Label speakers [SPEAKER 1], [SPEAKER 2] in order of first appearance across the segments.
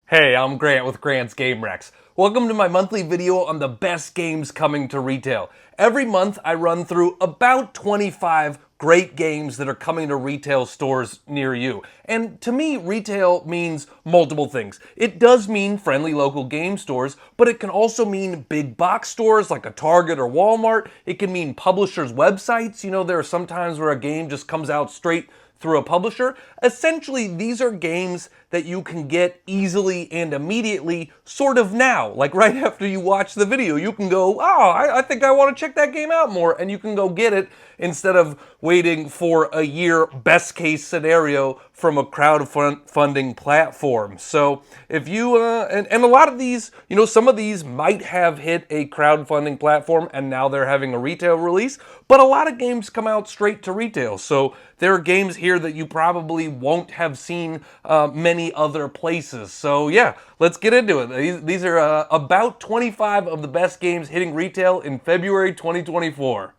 [SPEAKER 1] Hey, I'm Grant with Grant's Game Rex. Welcome to my monthly video on the best games coming to retail. Every month I run through about 25 great games that are coming to retail stores near you. And to me, retail means multiple things. It does mean friendly local game stores, but it can also mean big box stores like a Target or Walmart. It can mean publishers' websites. You know, there are some times where a game just comes out straight through a publisher. Essentially, these are games that you can get easily and immediately, sort of now. Like right after you watch the video, you can go, oh, I think I want to check that game out more, and you can go get it instead of waiting for a year, best case scenario, from a crowdfunding platform. So if you, and a lot of these, you know, some of these might have hit a crowdfunding platform and now they're having a retail release, but a lot of games come out straight to retail. So there are games here that you probably won't have seen many other places. So yeah, let's get into it. These are about 25 of the best games hitting retail in February 2024.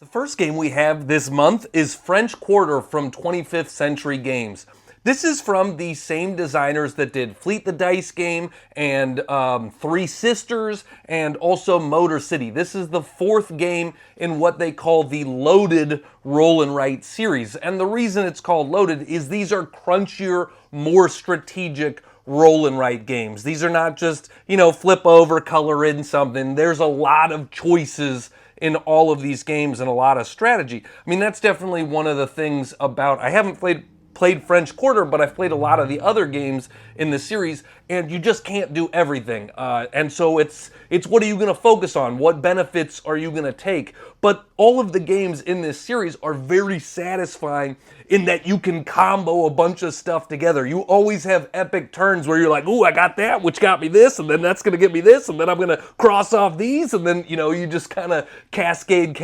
[SPEAKER 1] The first game we have this month is French Quarter from 25th Century Games. This is from the same designers that did Fleet the Dice game and Three Sisters and also Motor City. This is the fourth game in what they call the Loaded Roll and Write series. And the reason it's called Loaded is these are crunchier, more strategic roll and write games. These are not just, you know, flip over, color in something. There's a lot of choices in all of these games and a lot of strategy. I mean, that's definitely one of the things about, I haven't played French Quarter, but I've played a lot of the other games in the series, and you just can't do everything. And so it's what are you going to focus on? What benefits are you going to take? But all of the games in this series are very satisfying in that you can combo a bunch of stuff together. You always have epic turns where you're like, ooh, I got that, which got me this, and then that's going to get me this, and then I'm going to cross off these, and then, you know, you just kind of cascade.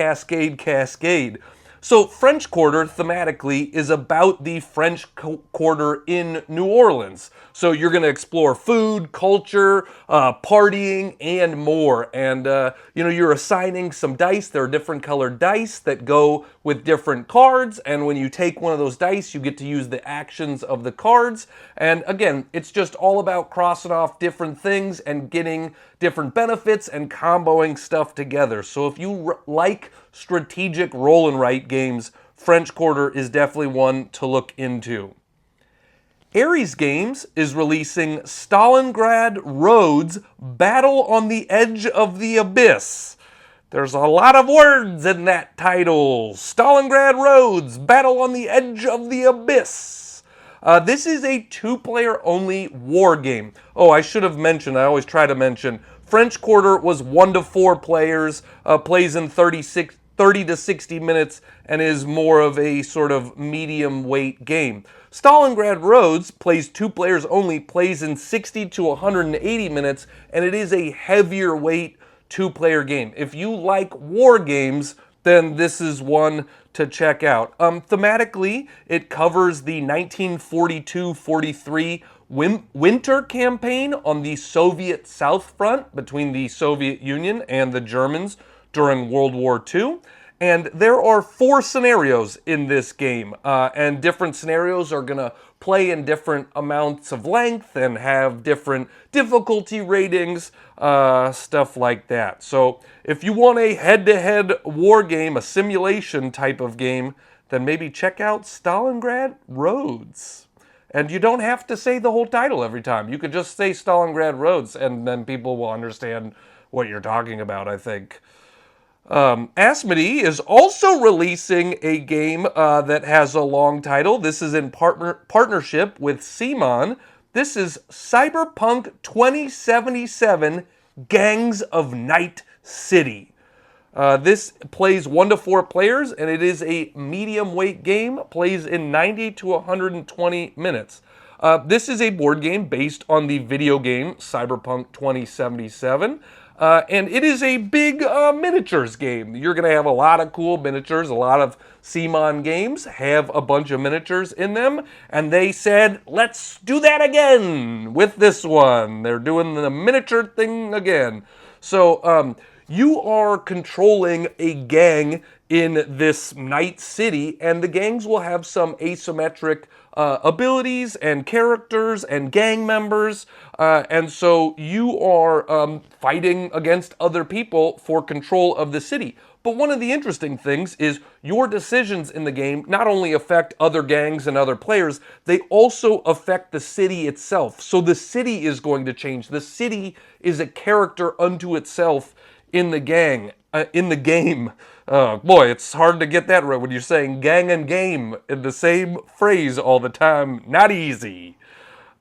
[SPEAKER 1] So French Quarter, thematically, is about the French Quarter in New Orleans. So you're going to explore food, culture, partying, and more. And, you know, you're assigning some dice. There are different colored dice that go with different cards. And when you take one of those dice, you get to use the actions of the cards. And again, it's just all about crossing off different things and getting different benefits and comboing stuff together. So if you like strategic roll and write games, French Quarter is definitely one to look into. Ares Games is releasing Stalingrad Rhodes Battle on the Edge of the Abyss. There's a lot of words in that title. Stalingrad Rhodes Battle on the Edge of the Abyss. This is a two-player only war game. Oh, I should have mentioned, I always try to mention, French Quarter was 1 to 4 players, plays in 30 to 60 minutes, and is more of a sort of medium weight game. Stalingrad Rhodes plays 2 players only, plays in 60 to 180 minutes, and it is a heavier weight 2-player game. If you like war games, then this is one to check out. Thematically, it covers the 1942-43 winter campaign on the Soviet South Front between the Soviet Union and the Germans during World War II. And there are 4 scenarios in this game, and different scenarios are going to play in different amounts of length and have different difficulty ratings, stuff like that. So if you want a head-to-head war game, a simulation type of game, then maybe check out Stalingrad Rhodes. And you don't have to say the whole title every time. You could just say Stalingrad Rhodes, and then people will understand what you're talking about, I think. Asmodee is also releasing a game that has a long title. This is in partnership with Simon. This is Cyberpunk 2077 Gangs of Night City. This plays 1 to 4 players, and it is a medium weight game, plays in 90 to 120 minutes. This is a board game based on the video game Cyberpunk 2077. And it is a big miniatures game. You're going to have a lot of cool miniatures. A lot of CMON games have a bunch of miniatures in them. And they said, let's do that again with this one. They're doing the miniature thing again. So you are controlling a gang in this night city, and the gangs will have some asymmetric abilities and characters and gang members, and so you are fighting against other people for control of the city. But one of the interesting things is your decisions in the game not only affect other gangs and other players, they also affect the city itself. So the city is going to change. The city is a character unto itself in the game. Boy, it's hard to get that right when you're saying gang and game in the same phrase all the time. Not easy.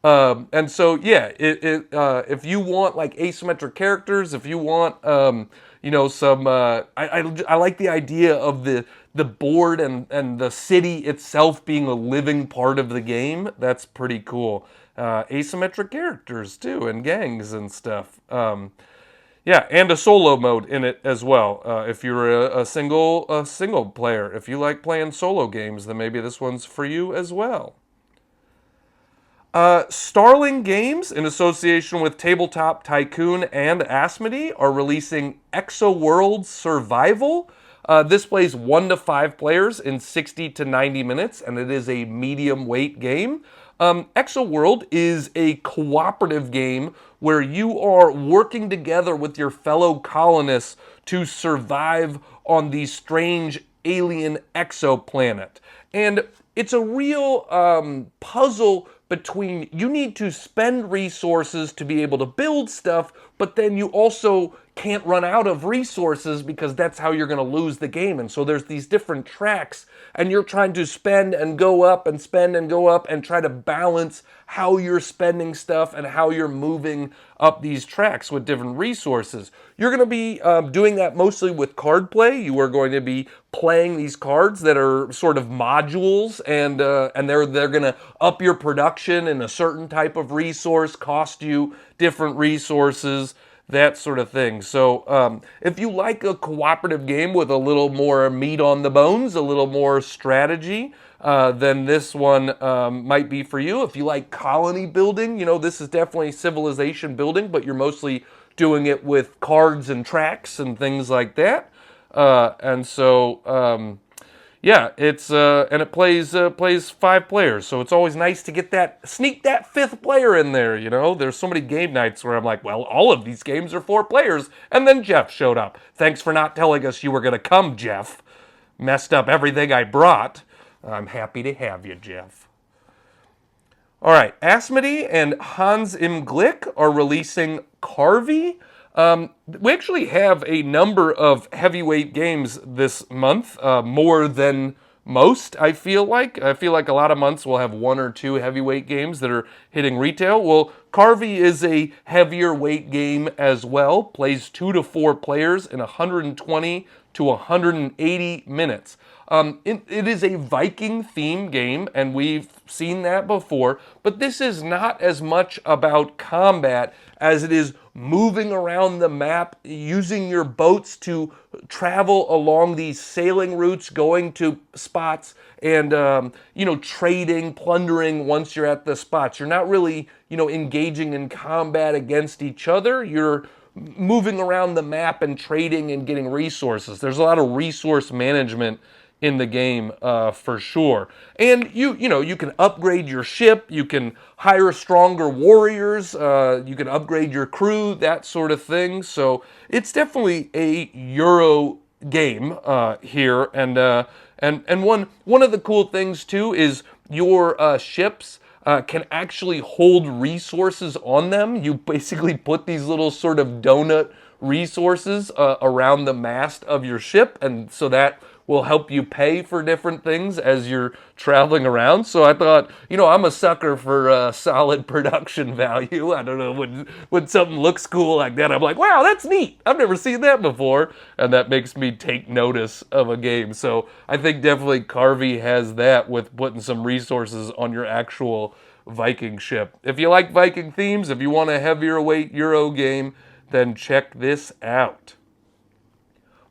[SPEAKER 1] And so, yeah, if you want like asymmetric characters, if you want, some, I like the idea of the board and the city itself being a living part of the game. That's pretty cool. Asymmetric characters too, and gangs and stuff. Yeah, and a solo mode in it as well. If you're a single player, if you like playing solo games, then maybe this one's for you as well. Starling Games, in association with Tabletop Tycoon and Asmodee, are releasing Exoworld Survival. This plays 1 to 5 players in 60 to 90 minutes, and it is a medium weight game. Exoworld is a cooperative game where you are working together with your fellow colonists to survive on the strange alien exoplanet. And it's a real puzzle between, you need to spend resources to be able to build stuff, but then you also can't run out of resources because that's how you're going to lose the game. And so there's these different tracks, and you're trying to spend and go up and spend and go up and try to balance how you're spending stuff and how you're moving up these tracks with different resources. You're going to be doing that mostly with card play. You are going to be playing these cards that are sort of modules, and they're going to up your production in a certain type of resource, cost you different resources, that sort of thing. So if you like a cooperative game with a little more meat on the bones, a little more strategy, then this one might be for you. If you like colony building, this is definitely civilization building, but you're mostly doing it with cards and tracks and things like that. Yeah, it's and it plays 5 players, so it's always nice to get sneak that 5th player in there. There's so many game nights where I'm like, well, all of these games are 4 players, and then Jeff showed up. Thanks for not telling us you were gonna come, Jeff. Messed up everything I brought. I'm happy to have you, Jeff. All right, Asmodee and Hans im Glück are releasing Karvi. We actually have a number of heavyweight games this month, more than most, I feel like. I feel like a lot of months we'll have 1 or 2 heavyweight games that are hitting retail. Well, Karvi is a heavier weight game as well. Plays 2 to 4 players in 120 to 180 minutes. It is a Viking themed game, and we've seen that before, but this is not as much about combat as it is moving around the map, using your boats to travel along these sailing routes, going to spots, and trading, plundering once you're at the spots. You're not really engaging in combat against each other. You're moving around the map and trading and getting resources. There's a lot of resource management in the game for sure. And you can upgrade your ship, you can hire stronger warriors, you can upgrade your crew, that sort of thing. So it's definitely a Euro game here. And one of the cool things too is your ships can actually hold resources on them. You basically put these little sort of donut resources around the mast of your ship, and so that will help you pay for different things as you're traveling around. So I thought, I'm a sucker for solid production value. I don't know, when something looks cool like that, I'm like, wow, that's neat. I've never seen that before. And that makes me take notice of a game. So I think definitely Karvi has that with putting some resources on your actual Viking ship. If you like Viking themes, if you want a heavier weight Euro game, then check this out.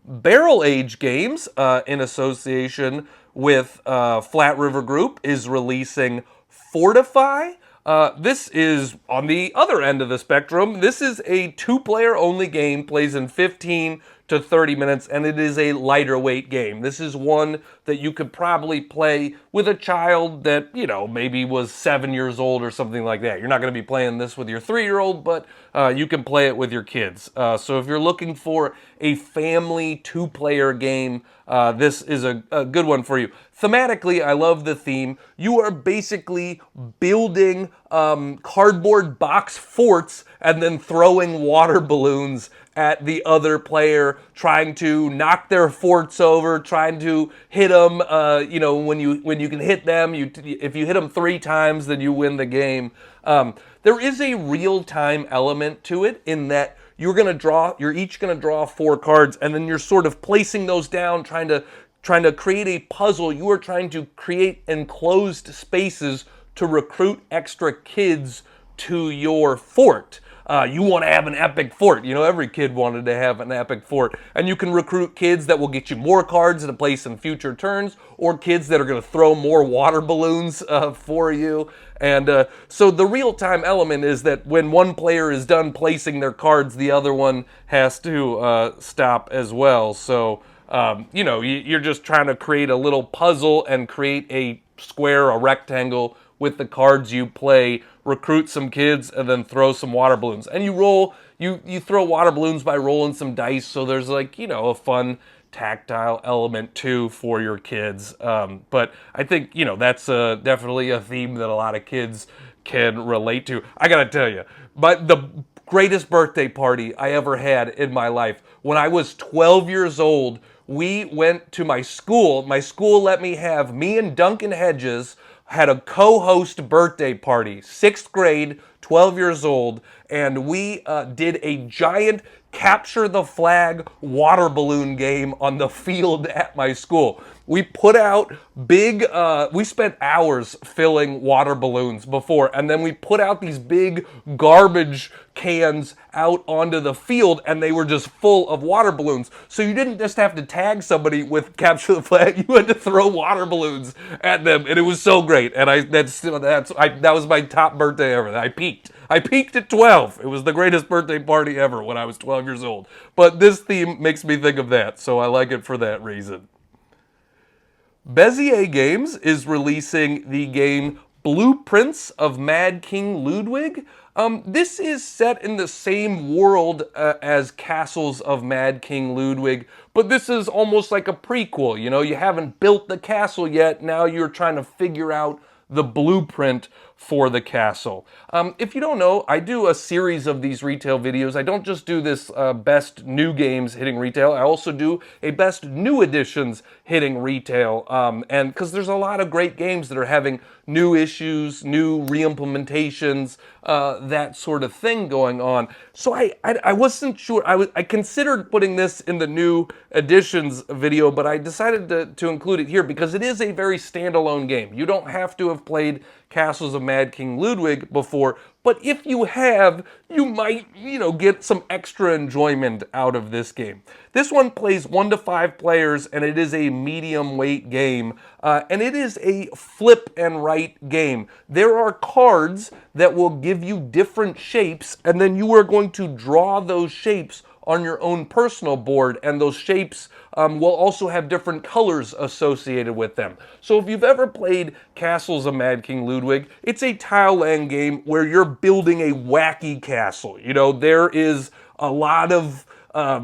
[SPEAKER 1] Barrel Age Games, in association with Flat River Group, is releasing Fortify. This is on the other end of the spectrum. This is a 2-player only game, plays in 15 to 30 minutes, and it is a lighter weight game. This is one that you could probably play with a child that, you know, maybe was 7 years old or something like that. You're not going to be playing this with your 3-year-old, but you can play it with your kids. So if you're looking for a family 2-player game, this is a good one for you. Thematically, I love the theme. You are basically building cardboard box forts and then throwing water balloons at the other player, trying to knock their forts over, trying to hit them. You know, when you can hit them, if you hit them 3 times, then you win the game. There is a real-time element to it in that you're each gonna draw 4 cards, and then you're sort of placing those down, trying to create a puzzle. You are trying to create enclosed spaces to recruit extra kids to your fort. You want to have an epic fort. You know, every kid wanted to have an epic fort. And you can recruit kids that will get you more cards to place in future turns, or kids that are going to throw more water balloons for you. And so the real-time element is that when one player is done placing their cards, the other one has to stop as well. So, you know, you're just trying to create a little puzzle and create a square, a rectangle with the cards you play, recruit some kids, and then throw some water balloons. And you throw water balloons by rolling some dice, so there's, like, you know, a fun tactile element too for your kids. But I think, you know, that's definitely a theme that a lot of kids can relate to. I gotta tell you, but the greatest birthday party I ever had in my life, when I was 12 years old, we went to my school. My school let me and Duncan Hedges had a co-host birthday party, 6th grade, 12 years old, and we did a giant capture the flag water balloon game on the field at my school. We put out we spent hours filling water balloons before, and then we put out these big garbage cans out onto the field, and they were just full of water balloons. So you didn't just have to tag somebody with capture the flag, you had to throw water balloons at them, and it was so great. And that was my top birthday ever. I peaked at 12. It was the greatest birthday party ever when I was 12 years old. But this theme makes me think of that, so I like it for that reason. Bezier Games is releasing the game Blueprints of Mad King Ludwig. This is set in the same world as Castles of Mad King Ludwig, but this is almost like a prequel. You know, you haven't built the castle yet, now you're trying to figure out the blueprint for the castle. If you don't know, I do a series of these retail videos. I don't just do this best new games hitting retail, I also do a best new editions hitting retail, and because there's a lot of great games that are having new issues, new re-implementations, that sort of thing going on. So I wasn't sure. I considered putting this in the new editions video, but I decided to include it here because it is a very standalone game. You don't have to have played Castles of Mad King Ludwig before, but if you have, you might, you know, get some extra enjoyment out of this game. This one plays 1 to 5 players, and it is a medium weight game, and it is a flip and write game. There are cards that will give you different shapes, and then you are going to draw those shapes on your own personal board, and those shapes will also have different colors associated with them. So if you've ever played Castles of Mad King Ludwig, it's a tile-land game where you're building a wacky castle. You know, there is a lot of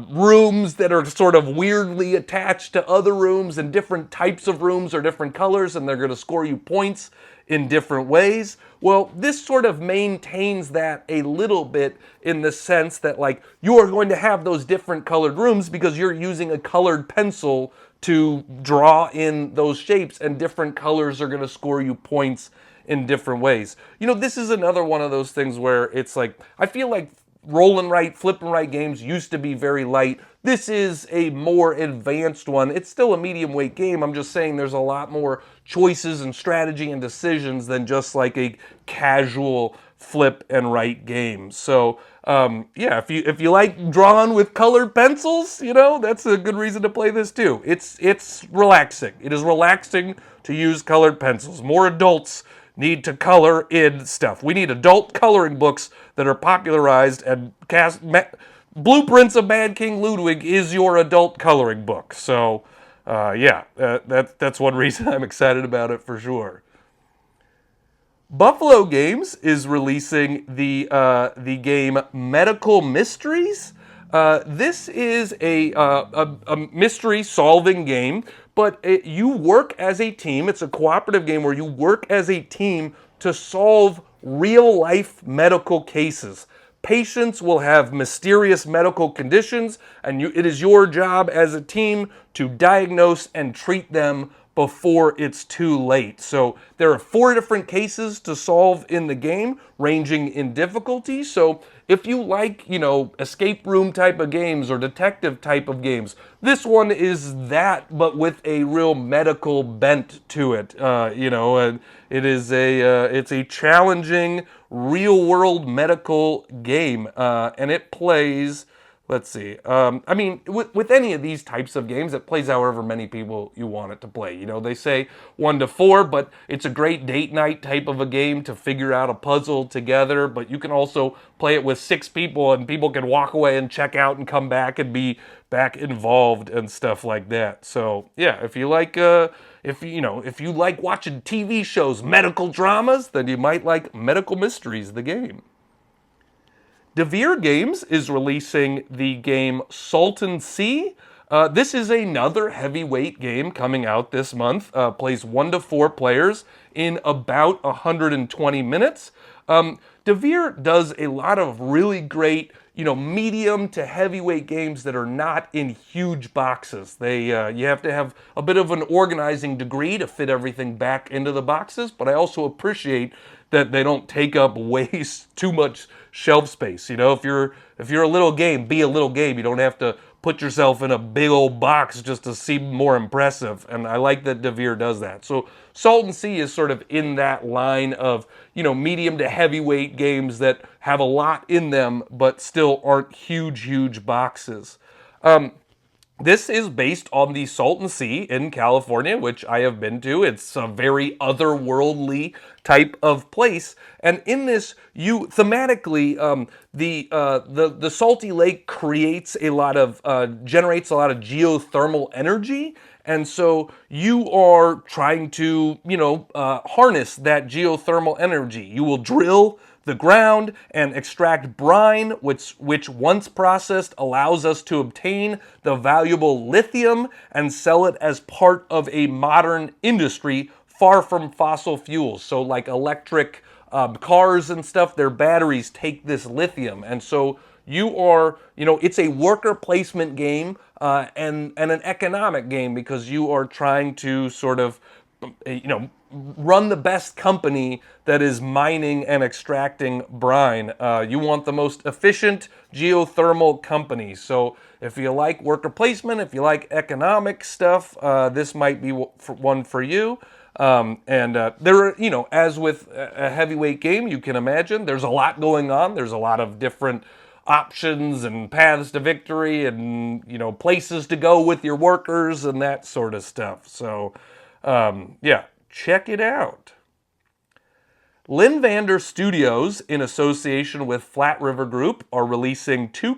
[SPEAKER 1] rooms that are sort of weirdly attached to other rooms, and different types of rooms are different colors, and they're going to score you points in different ways. Well, this sort of maintains that a little bit in the sense that, like, you are going to have those different colored rooms because you're using a colored pencil to draw in those shapes, and different colors are going to score you points in different ways. You know, this is another one of those things where it's like, I feel like roll and write, flip and write games used to be very light. This is a more advanced one. It's still a medium weight game. I'm just saying there's a lot more choices and strategy and decisions than just like a casual flip and write game. So yeah, if you like drawing with colored pencils, you know, that's a good reason to play this too. It's relaxing. It is relaxing to use colored pencils. More adults need to color in stuff. We need adult coloring books that are popularized, and Blueprints of Mad King Ludwig is your adult coloring book. So, yeah, that's one reason I'm excited about it for sure. Buffalo Games is releasing the game Medical Mysteries. This is a mystery solving game, but you work as a team. It's a cooperative game where you work as a team to solve real life medical cases. Patients will have mysterious medical conditions, and it is your job as a team to diagnose and treat them before it's too late. So there are 4 different cases to solve in the game, ranging in difficulty. So if you like, escape room type of games or detective type of games, this one is that, but with a real medical bent to it. And it's a challenging real world medical game, and it plays. Let's see. With any of these types of games, it plays however many people you want it to play. They say 1 to 4, but it's a great date night type of a game to figure out a puzzle together. But you can also play it with 6 people, and people can walk away and check out and come back and be back involved and stuff like that. So yeah, if you like, if you like watching TV shows, medical dramas, then you might like Medical Mysteries, the game. Devere Games is releasing the game Salton Sea. This is another heavyweight game coming out this month. Plays 1 to 4 players in about 120 minutes. Devere does a lot of really great, medium to heavyweight games that are not in huge boxes. You have to have a bit of an organizing degree to fit everything back into the boxes, but I also appreciate that they don't take up too much shelf space. If you're a little game, be a little game. You don't have to put yourself in a big old box just to seem more impressive. And I like that Devere does that. So Salton Sea is sort of in that line of, medium to heavyweight games that have a lot in them, but still aren't huge boxes. This is based on the Salton Sea in California, which I have been to. It's a very otherworldly type of place, and in this, thematically, the salty lake generates a lot of geothermal energy, and so you are trying to harness that geothermal energy. You will drill the ground and extract brine, which once processed allows us to obtain the valuable lithium and sell it as part of a modern industry far from fossil fuels. So like electric cars and stuff, their batteries take this lithium. And so it's a worker placement game and an economic game, because you are trying to sort of, run the best company that is mining and extracting brine. You want the most efficient geothermal company. So if you like worker placement, if you like economic stuff, this might be one for you. There are, as with a heavyweight game, you can imagine there's a lot going on. There's a lot of different options and paths to victory and, places to go with your workers and that sort of stuff. So, yeah, check it out. Linvander Studios, in association with Flat River Group, are releasing 2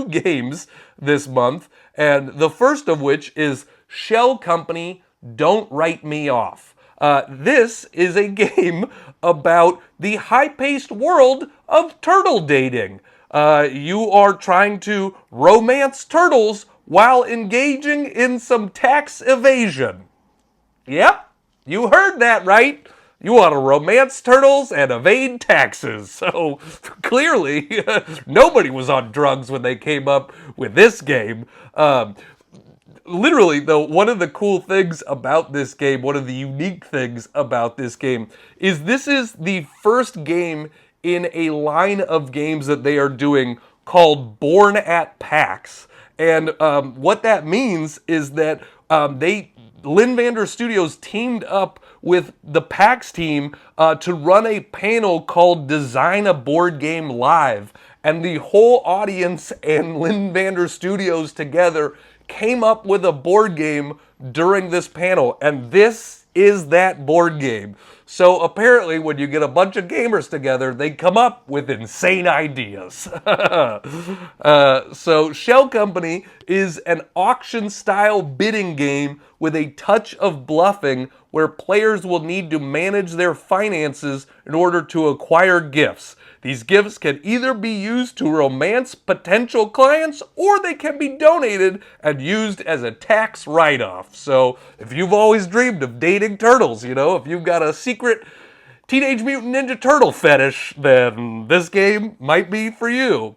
[SPEAKER 1] games this month, and the first of which is Shell Company Don't Write Me Off. This is a game about the high-paced world of turtle dating. You are trying to romance turtles while engaging in some tax evasion. Yep, you heard that right. You want to romance turtles and evade taxes. So clearly, nobody was on drugs when they came up with this game. Literally, though, one of the cool things about this game, one of the unique things about this game, is this is the first game in a line of games that they are doing called Born at PAX. And what that means is that Linvander Studios teamed up with the PAX team to run a panel called Design a Board Game Live. And the whole audience and Linvander Studios together came up with a board game during this panel. And this is that board game. So apparently when you get a bunch of gamers together, they come up with insane ideas. So Shell Company is an auction-style bidding game with a touch of bluffing where players will need to manage their finances in order to acquire gifts. These gifts can either be used to romance potential clients or they can be donated and used as a tax write-off. So if you've always dreamed of dating turtles, if you've got a secret Teenage Mutant Ninja Turtle fetish, then this game might be for you.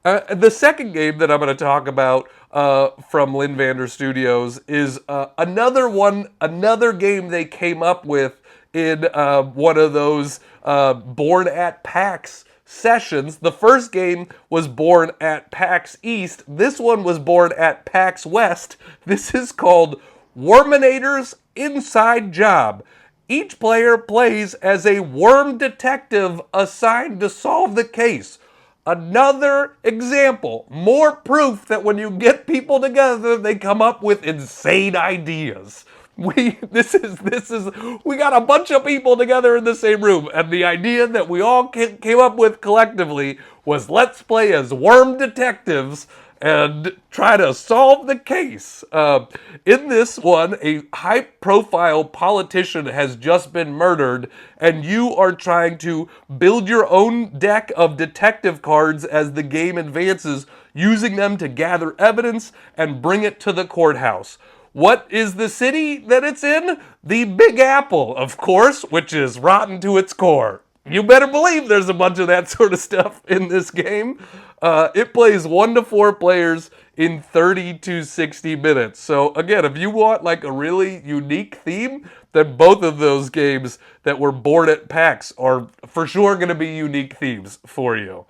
[SPEAKER 1] The second game that I'm going to talk about from Linvander Studios is another game they came up with in one of those Born at PAX sessions. The first game was born at PAX East. This one was born at PAX West. This is called Worminators Inside Job. Each player plays as a worm detective assigned to solve the case. Another example, more proof that when you get people together, they come up with insane ideas. We got a bunch of people together in the same room, and the idea that we all came up with collectively was let's play as worm detectives and try to solve the case. In this one, a high-profile politician has just been murdered, and you are trying to build your own deck of detective cards as the game advances, using them to gather evidence and bring it to the courthouse. What is the city that it's in? The Big Apple, of course, which is rotten to its core. You better believe there's a bunch of that sort of stuff in this game. It plays 1 to 4 players in 30 to 60 minutes. So again, if you want like a really unique theme, then both of those games that were born at PAX are for sure going to be unique themes for you.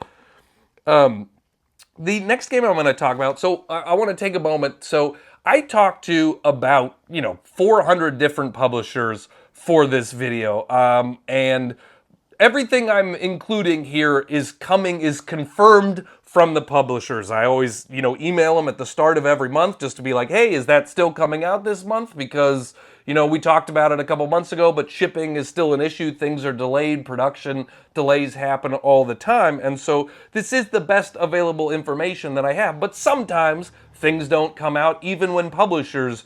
[SPEAKER 1] The next game I'm going to talk about, so I want to take a moment. So I talked to about, 400 different publishers for this video, and everything I'm including here is confirmed from the publishers. I always, email them at the start of every month just to be like, hey, is that still coming out this month? Because, we talked about it a couple months ago, but shipping is still an issue. Things are delayed. Production delays happen all the time. And so this is the best available information that I have. But sometimes things don't come out even when publishers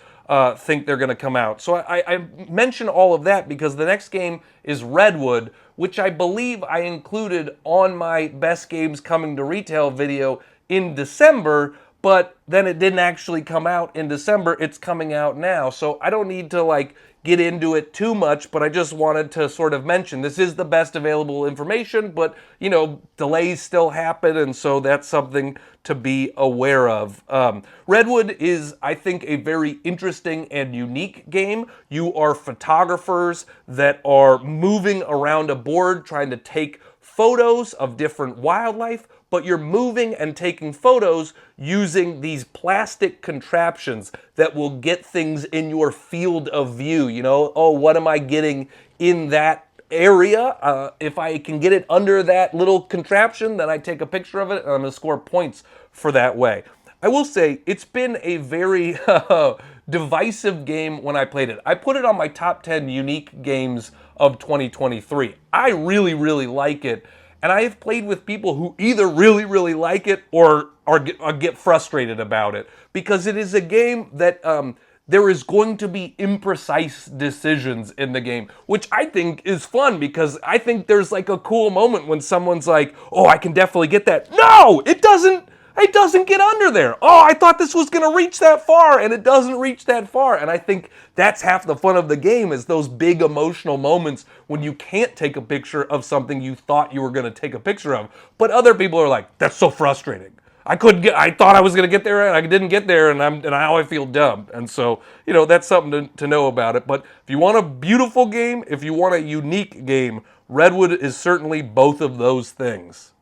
[SPEAKER 1] think they're going to come out. So I mention all of that because the next game is Redwood, which I believe I included on my Best Games Coming to Retail video in December, but then it didn't actually come out in December. It's coming out now. So I don't need to get into it too much, but I just wanted to sort of mention this is the best available information, but delays still happen, and so that's something to be aware of. Redwood is, I think, a very interesting and unique game. You are photographers that are moving around a board trying to take photos of different wildlife, but you're moving and taking photos using these plastic contraptions that will get things in your field of view. Oh, what am I getting in that area? If I can get it under that little contraption, then I take a picture of it, and I'm going to score points for that way. I will say, it's been a very divisive game when I played it. I put it on my top 10 unique games of 2023. I really, really like it. And I have played with people who either really, really like it or get frustrated about it. Because it is a game that there is going to be imprecise decisions in the game. Which I think is fun because I think there's a cool moment when someone's like, oh, I can definitely get that. No, it doesn't. It doesn't get under there. Oh, I thought this was going to reach that far, and it doesn't reach that far. And I think that's half the fun of the game is those big emotional moments when you can't take a picture of something you thought you were going to take a picture of. But other people are like, that's so frustrating. I thought I was going to get there, and I didn't get there, and now I feel dumb. And so, that's something to know about it. But if you want a beautiful game, if you want a unique game, Redwood is certainly both of those things.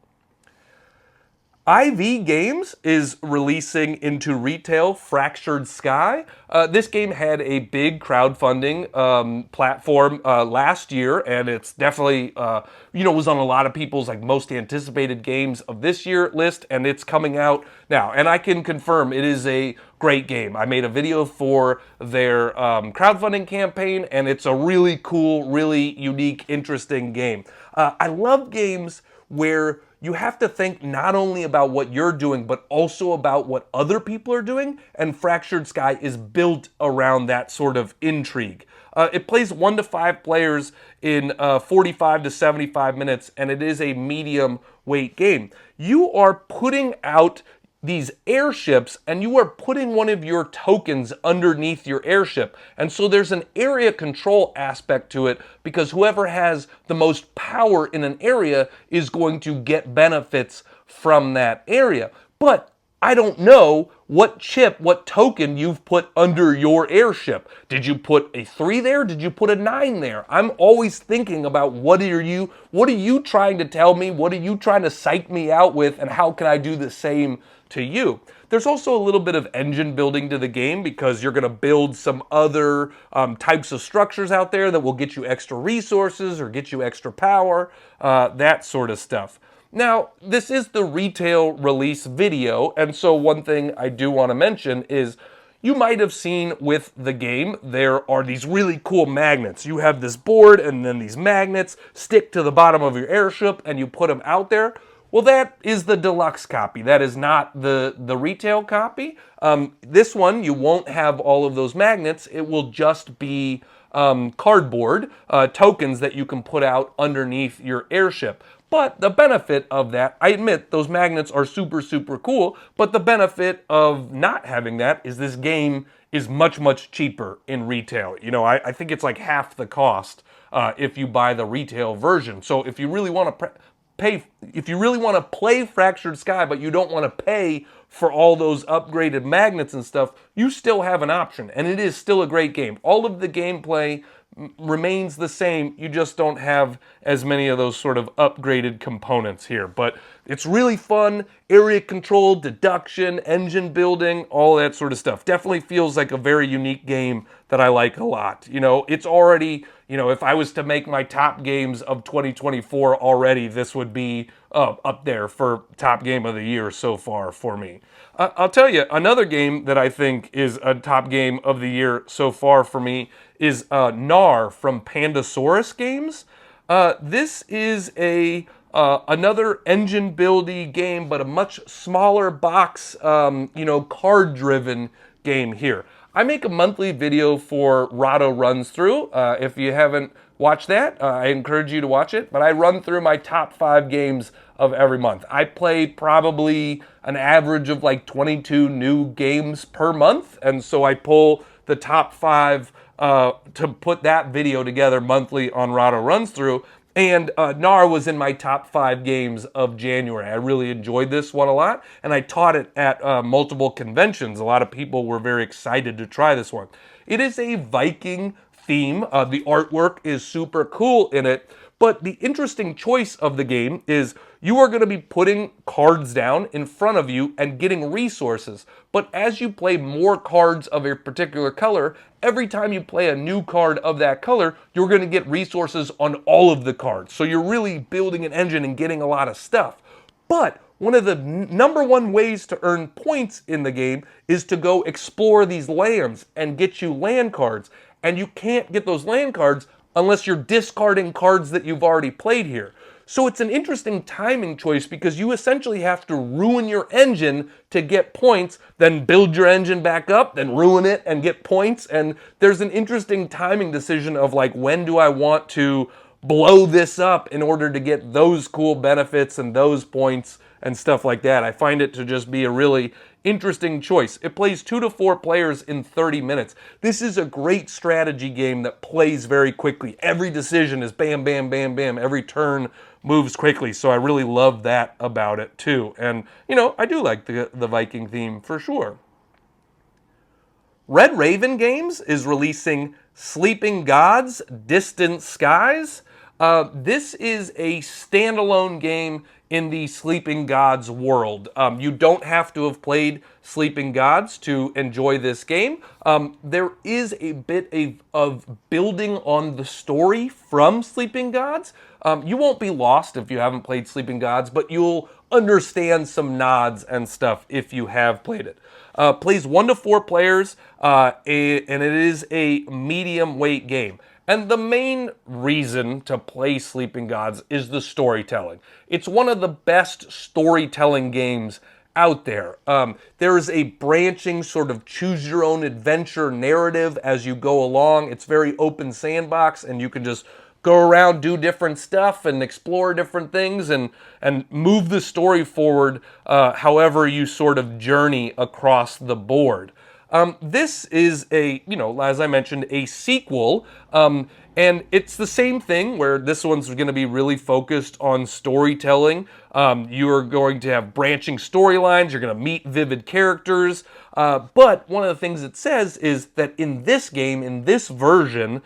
[SPEAKER 1] IV Games is releasing into retail Fractured Sky. This game had a big crowdfunding platform last year, and it's definitely, was on a lot of people's like most anticipated games of this year list, and it's coming out now. And I can confirm it is a great game. I made a video for their crowdfunding campaign, and it's a really cool, really unique, interesting game. I love games where you have to think not only about what you're doing, but also about what other people are doing, and Fractured Sky is built around that sort of intrigue. It plays 1 to 5 players in 45 to 75 minutes, and it is a medium weight game. You are putting out these airships, and you are putting one of your tokens underneath your airship. And so there's an area control aspect to it, because whoever has the most power in an area is going to get benefits from that area. But I don't know what chip, what token you've put under your airship. Did you put a 3 there? Did you put a 9 there? I'm always thinking about what are you trying to tell me? What are you trying to psych me out with? And how can I do the same to you? There's also a little bit of engine building to the game, because you're going to build some other types of structures out there that will get you extra resources or get you extra power, that sort of stuff. Now, this is the retail release video, and so one thing I do want to mention is you might have seen with the game, there are these really cool magnets. You have this board, and then these magnets stick to the bottom of your airship, and you put them out there. Well, that is the deluxe copy. That is not the retail copy. This one, you won't have all of those magnets. It will just be cardboard tokens that you can put out underneath your airship. But the benefit of that, I admit those magnets are super, super cool, but the benefit of not having that is this game is much, much cheaper in retail. I think it's like half the cost if you buy the retail version. So if you really want to play Fractured Sky, but you don't want to pay for all those upgraded magnets and stuff, you still have an option, and it is still a great game. All of the gameplay remains the same, you just don't have as many of those sort of upgraded components here. But it's really fun, area control, deduction, engine building, all that sort of stuff. Definitely feels like a very unique game that I like a lot. It's already, if I was to make my top games of 2024 already, this would be up there for top game of the year so far for me. I'll tell you, another game that I think is a top game of the year so far for me is Knarr from Pandasaurus Games. This is another engine buildy game, but a much smaller box, card-driven game here. I make a monthly video for Rahdo Runs Through. If you haven't watched that, I encourage you to watch it. But I run through my top 5 games of every month. I play probably an average of like 22 new games per month. And so I pull the top 5 to put that video together monthly on Rahdo Runs Through. And Knarr was in my top 5 games of January. I really enjoyed this one a lot, and I taught it at multiple conventions. A lot of people were very excited to try this one. It is a Viking theme. The artwork is super cool in it, but the interesting choice of the game is you are going to be putting cards down in front of you and getting resources. But as you play more cards of a particular color, every time you play a new card of that color, you're going to get resources on all of the cards. So you're really building an engine and getting a lot of stuff. But one of the number one ways to earn points in the game is to go explore these lands and get you land cards. And you can't get those land cards unless you're discarding cards that you've already played here. So it's an interesting timing choice, because you essentially have to ruin your engine to get points, then build your engine back up, then ruin it and get points. And there's an interesting timing decision of like, when do I want to blow this up in order to get those cool benefits and those points and stuff like that. I find it to just be a really interesting choice. It plays 2 to 4 players in 30 minutes. This is a great strategy game that plays very quickly. Every decision is bam, bam, bam, bam. Every turn moves quickly. So I really love that about it too. And, I do like the Viking theme for sure. Red Raven Games is releasing Sleeping Gods, Distant Skies. This is a standalone game in the Sleeping Gods world. You don't have to have played Sleeping Gods to enjoy this game. There is a bit of building on the story from Sleeping Gods. You won't be lost if you haven't played Sleeping Gods, but you'll understand some nods and stuff if you have played it. Plays 1 to 4 players, and it is a medium weight game. And the main reason to play Sleeping Gods is the storytelling. It's one of the best storytelling games out there. There is a branching sort of choose-your-own-adventure narrative as you go along. It's very open sandbox, and you can just go around, do different stuff, and explore different things, and move the story forward however you sort of journey across the board. This is as I mentioned, a sequel, and it's the same thing where this one's going to be really focused on storytelling. You are going to have branching storylines, you're going to meet vivid characters, but one of the things it says is that in this game, in this version,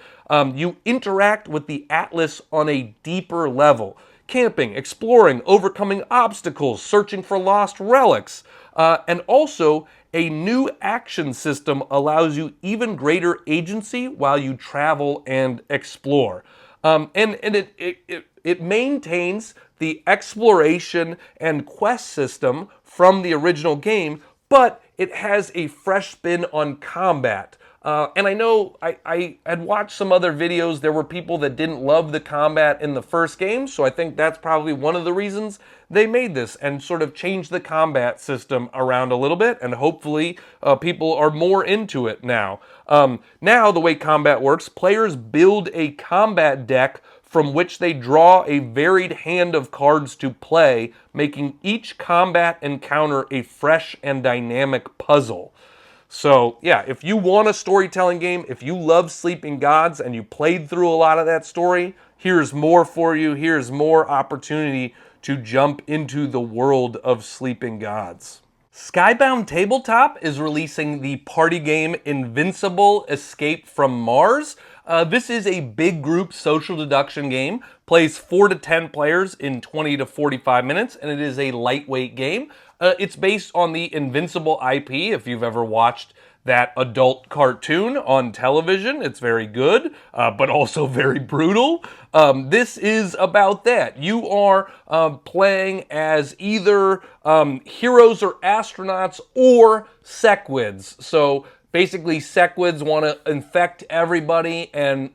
[SPEAKER 1] you interact with the Atlas on a deeper level. Camping, exploring, overcoming obstacles, searching for lost relics, and also a new action system allows you even greater agency while you travel and explore. And it maintains the exploration and quest system from the original game, but it has a fresh spin on combat. And I know I had watched some other videos. There were people that didn't love the combat in the first game, so I think that's probably one of the reasons they made this and sort of changed the combat system around a little bit, and hopefully people are more into it now. Now, the way combat works, players build a combat deck from which they draw a varied hand of cards to play, making each combat encounter a fresh and dynamic puzzle. So, yeah, if you want a storytelling game, if you love Sleeping Gods and you played through a lot of that story, here's more for you. Here's more opportunity to jump into the world of Sleeping Gods. Skybound Tabletop is releasing the party game Invincible: Escape from Mars. This is a big group social deduction game, plays 4 to 10 players in 20 to 45 minutes, and it is a lightweight game. It's based on the Invincible IP, if you've ever watched that adult cartoon on television. It's very good, but also very brutal. This is about that. You are playing as either heroes or astronauts or sequids. So basically, sequids want to infect everybody and,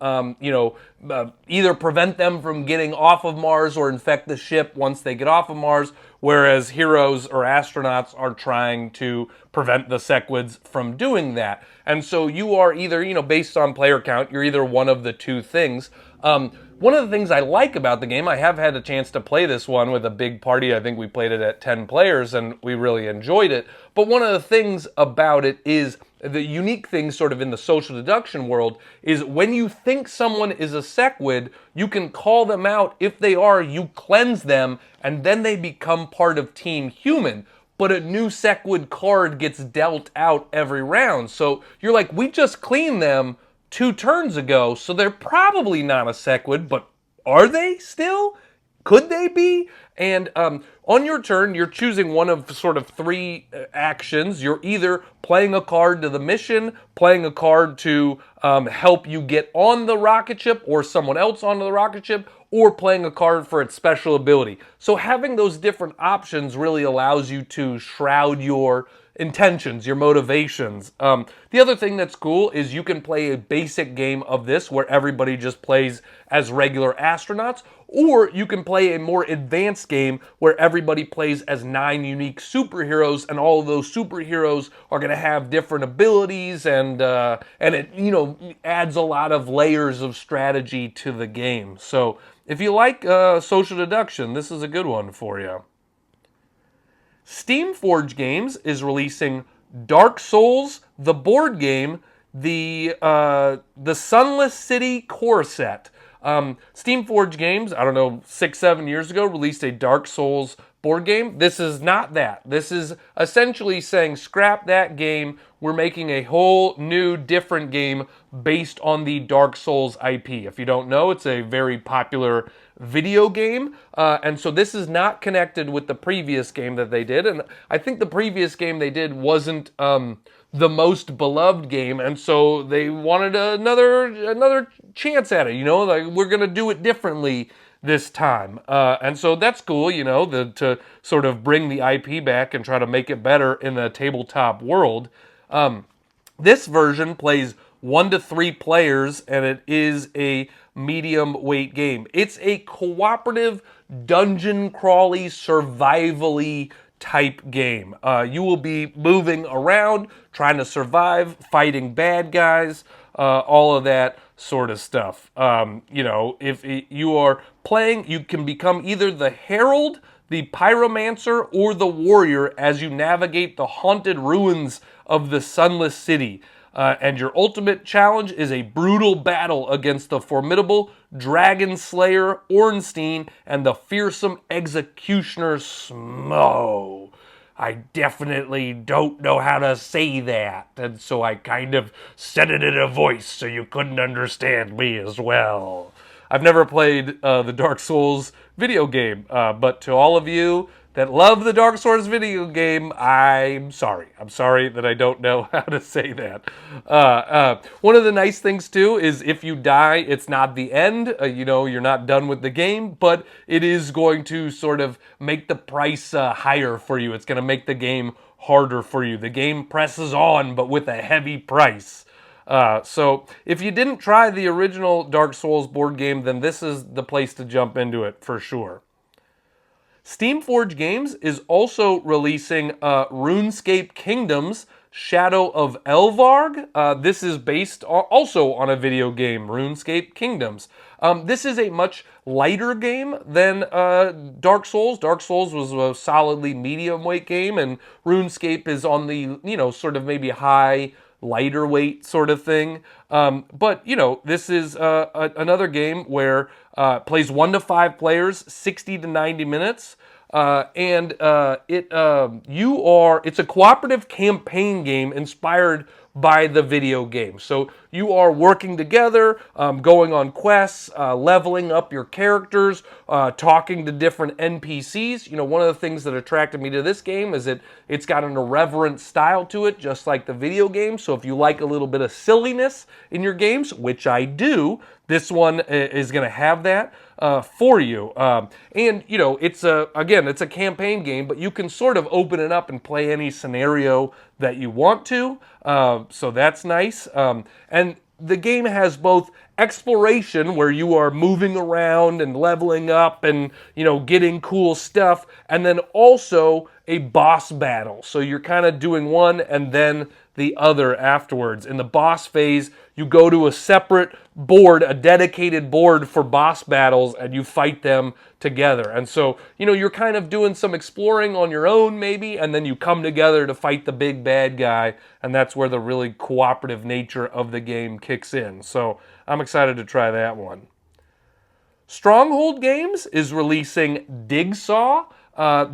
[SPEAKER 1] either prevent them from getting off of Mars or infect the ship once they get off of Mars, whereas heroes or astronauts are trying to prevent the sequids from doing that. And so you are either, based on player count, you're either one of the two things. One of the things I like about the game, I have had a chance to play this one with a big party. I think we played it at 10 players and we really enjoyed it. But one of the things about it is, the unique thing sort of in the social deduction world is when you think someone is a sequid, you can call them out. If they are, you cleanse them and then they become part of Team Human. But a new sequid card gets dealt out every round. So you're like, we just cleaned them 2 turns ago, so they're probably not a sequid, but are they still? Could they be? And on your turn, you're choosing one of sort of 3 actions. You're either playing a card to the mission, playing a card to help you get on the rocket ship or someone else onto the rocket ship, or playing a card for its special ability. So having those different options really allows you to shroud your intentions, your motivations. The other thing that's cool is you can play a basic game of this where everybody just plays as regular astronauts, or you can play a more advanced game where everybody plays as 9 unique superheroes, and all of those superheroes are going to have different abilities, and it adds a lot of layers of strategy to the game. So if you like social deduction, this is a good one for you. Steamforge Games is releasing Dark Souls, the board game, the Sunless City core set. Steamforge Games, I don't know, 6-7 years ago, released a Dark Souls board game. This is not that. This is essentially saying, scrap that game. We're making a whole new, different game based on the Dark Souls IP. If you don't know, it's a very popular video game. And so this is not connected with the previous game that they did. And I think the previous game they did wasn't the most beloved game. And so they wanted another chance at it. You know, like, we're going to do it differently this time. And so that's cool, you know, to sort of bring the IP back and try to make it better in the tabletop world. This version plays 1 to 3 players, and it is a medium weight game. It's a cooperative, dungeon crawly, survival-y type game. You will be moving around, trying to survive, fighting bad guys, all of that sort of stuff. You know, if you are playing, you can become either the Herald, the Pyromancer, or the Warrior as you navigate the haunted ruins of the Sunless City. And your ultimate challenge is a brutal battle against the formidable Dragon Slayer Ornstein and the fearsome Executioner Smo. I definitely don't know how to say that, and so I kind of said it in a voice so you couldn't understand me as well. I've never played the Dark Souls video game, but to all of you that love the Dark Souls video game, I'm sorry. I'm sorry that I don't know how to say that. One of the nice things, too, is if you die, it's not the end. You know, you're not done with the game, but it is going to sort of make the price higher for you. It's going to make the game harder for you. The game presses on, but with a heavy price. So if you didn't try the original Dark Souls board game, then this is the place to jump into it for sure. Steamforge Games is also releasing RuneScape Kingdoms, Shadow of Elvarg. This is based also on a video game, RuneScape Kingdoms. This is a much lighter game than Dark Souls. Dark Souls was a solidly medium weight game, and RuneScape is on the, you know, sort of maybe high, lighter weight sort of thing. But, you know, this is another game where plays 1 to 5 players, 60 to 90 minutes. It's a cooperative campaign game inspired by the video game. So you are working together, going on quests, leveling up your characters, talking to different NPCs. You know, one of the things that attracted me to this game is that it's got an irreverent style to it, just like the video game. So if you like a little bit of silliness in your games, which I do, this one is going to have that for you. And, you know, it's a campaign game, but you can sort of open it up and play any scenario that you want to. So that's nice. And the game has both exploration, where you are moving around and leveling up and, you know, getting cool stuff, and then also a boss battle. So you're kind of doing one and then the other afterwards. In the boss phase, you go to a separate board, a dedicated board for boss battles, and you fight them together. And so, you know, you're kind of doing some exploring on your own maybe, and then you come together to fight the big bad guy, and that's where the really cooperative nature of the game kicks in. So I'm excited to try that one. Stronghold Games is releasing Digsaw.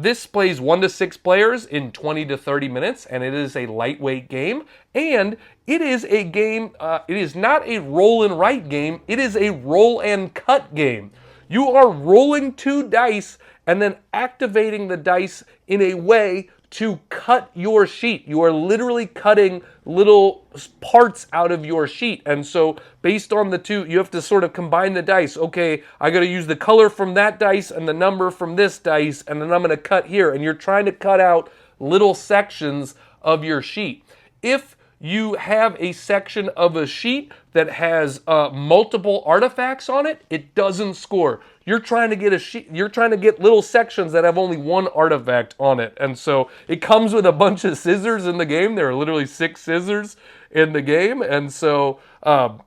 [SPEAKER 1] This plays 1 to 6 players in 20 to 30 minutes, and it is a lightweight game. And it is a game, it is not a roll and write game, it is a roll and cut game. You are rolling 2 dice and then activating the dice in a way to cut your sheet. You are literally cutting little parts out of your sheet. And so based on the two, you have to sort of combine the dice. Okay, I got to use the color from that dice and the number from this dice, and then I'm going to cut here. And you're trying to cut out little sections of your sheet. If you have a section of a sheet that has multiple artifacts on it, it doesn't score. You're trying to get you're trying to get little sections that have only one artifact on it. And so it comes with a bunch of scissors in the game. There are literally 6 scissors in the game. And so,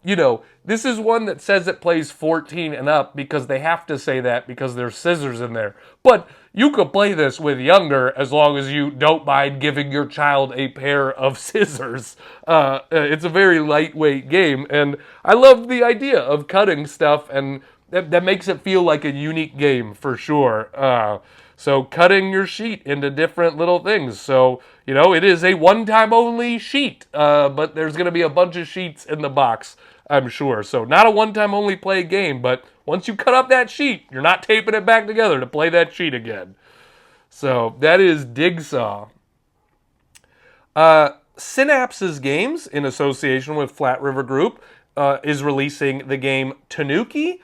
[SPEAKER 1] you know, this is one that says it plays 14 and up because they have to say that because there's scissors in there. But you could play this with younger as long as you don't mind giving your child a pair of scissors. It's a very lightweight game, and I love the idea of cutting stuff, and that makes it feel like a unique game for sure. So cutting your sheet into different little things. So, you know, it is a one-time only sheet, but there's going to be a bunch of sheets in the box, I'm sure. So not a one-time only play game, but once you cut up that sheet, you're not taping it back together to play that sheet again. So that is Digsaw. Synapse's Games, in association with Flat River Group, is releasing the game Tanuki.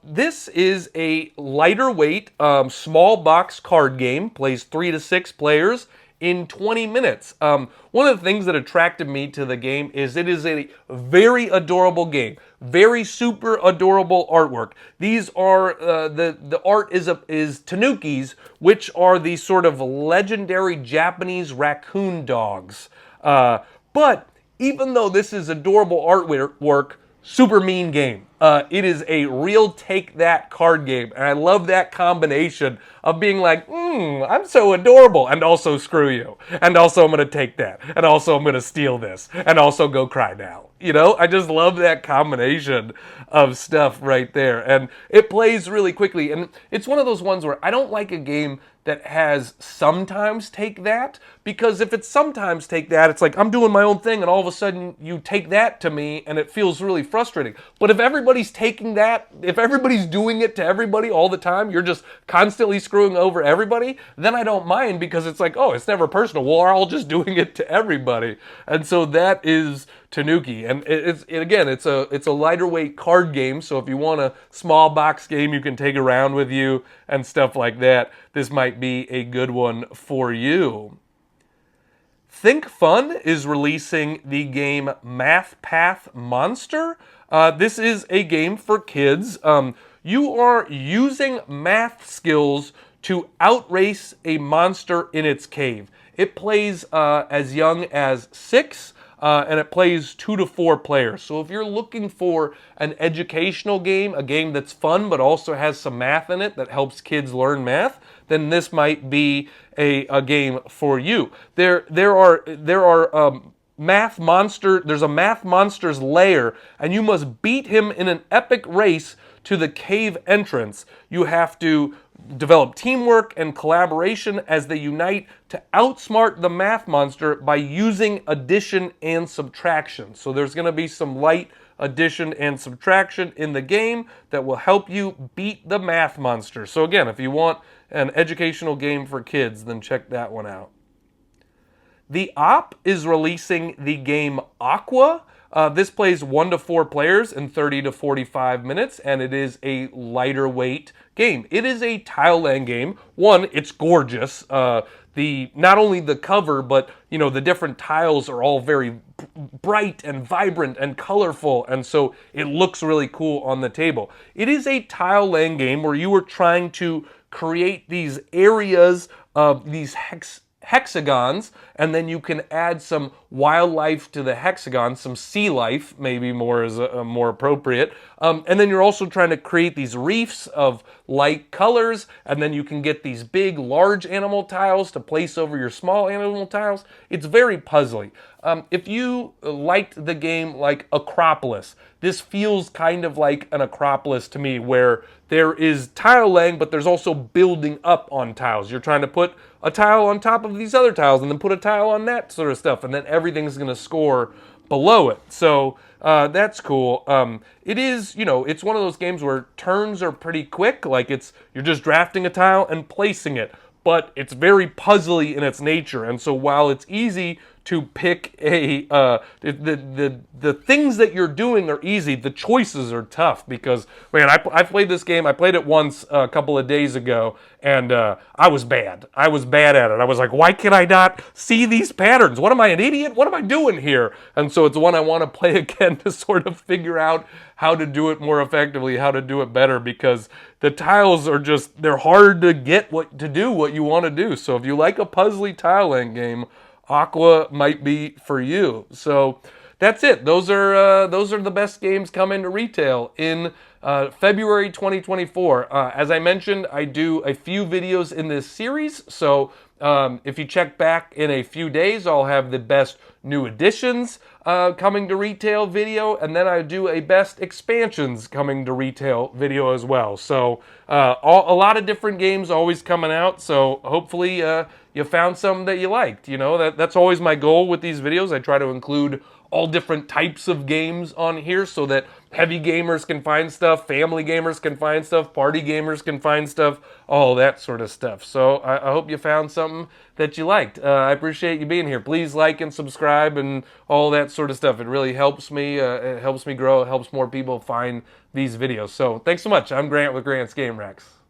[SPEAKER 1] This is a lighter weight, small box card game, plays 3 to 6 players in 20 minutes. One of the things that attracted me to the game is it is a very adorable game. Very super adorable artwork. These are, the art is Tanukis, which are these sort of legendary Japanese raccoon dogs. But even though this is adorable artwork, super mean game. It is a real take that card game, and I love that combination of being like, I'm so adorable, and also screw you, and also I'm gonna take that, and also I'm gonna steal this, and also go cry now. You know, I just love that combination of stuff right there, and it plays really quickly, and it's one of those ones where I don't like a game that has sometimes take that, because if it's sometimes take that, it's like I'm doing my own thing and all of a sudden you take that to me and it feels really frustrating. But if everybody's taking that, if everybody's doing it to everybody all the time, you're just constantly screwing over everybody, then I don't mind, because it's like, oh, it's never personal. Well, we're all just doing it to everybody. And so that is Tanuki, and it's a lighter weight card game. So if you want a small box game you can take around with you and stuff like that, this might be a good one for you. Think Fun is releasing the game Math Path Monster. This is a game for kids. You are using math skills to outrace a monster in its cave. It plays as young as 6. And it plays 2 to 4 players. So if you're looking for an educational game, a game that's fun but also has some math in it that helps kids learn math, then this might be a game for you. There's a math monster's lair, and you must beat him in an epic race to the cave entrance. You have to develop teamwork and collaboration as they unite to outsmart the math monster by using addition and subtraction. So there's going to be some light addition and subtraction in the game that will help you beat the math monster. So again, if you want an educational game for kids, then check that one out. The Op is releasing the game Aqua. This plays 1 to 4 players in 30 to 45 minutes, and it is a lighter weight game. It is a tile laying game. One, it's gorgeous. Not only the cover, but you know, the different tiles are all very bright and vibrant and colorful, and so it looks really cool on the table. It is a tile laying game where you are trying to create these areas of these hexagons, and then you can add some wildlife to the hexagon, some sea life, maybe more is more appropriate. And then you're also trying to create these reefs of light colors, and then you can get these big, large animal tiles to place over your small animal tiles. It's very puzzly. If you liked the game like Acropolis, this feels kind of like an Acropolis to me, where there is tile laying, but there's also building up on tiles. You're trying to put a tile on top of these other tiles, and then put a tile on that sort of stuff, and then everything's going to score below it. So that's cool. It is, you know, it's one of those games where turns are pretty quick. Like you're just drafting a tile and placing it, but it's very puzzly in its nature. And so while it's easy to pick the things that you're doing are easy, the choices are tough, because, man, I played this game, I played it once a couple of days ago, and I was bad. I was bad at it. I was like, why can I not see these patterns? What am I, an idiot? What am I doing here? And so it's one I want to play again to sort of figure out how to do it more effectively, how to do it better, because the tiles are just, they're hard to get what you want to do. So if you like a puzzly tile laying game, Aqua might be for you. So that's it. Those are the best games coming to retail in February 2024. As I mentioned, I do a few videos in this series, so If you check back in a few days, I'll have the best new additions coming to retail video, and then I do a best expansions coming to retail video as well. So a lot of different games always coming out, so hopefully you found some that you liked. You know, that's always my goal with these videos. I try to include all different types of games on here so that heavy gamers can find stuff, family gamers can find stuff, party gamers can find stuff, all that sort of stuff. So I hope you found something that you liked. I appreciate you being here. Please like and subscribe and all that sort of stuff. It really helps me. It helps me grow. It helps more people find these videos. So thanks so much. I'm Grant with Grant's Game Racks.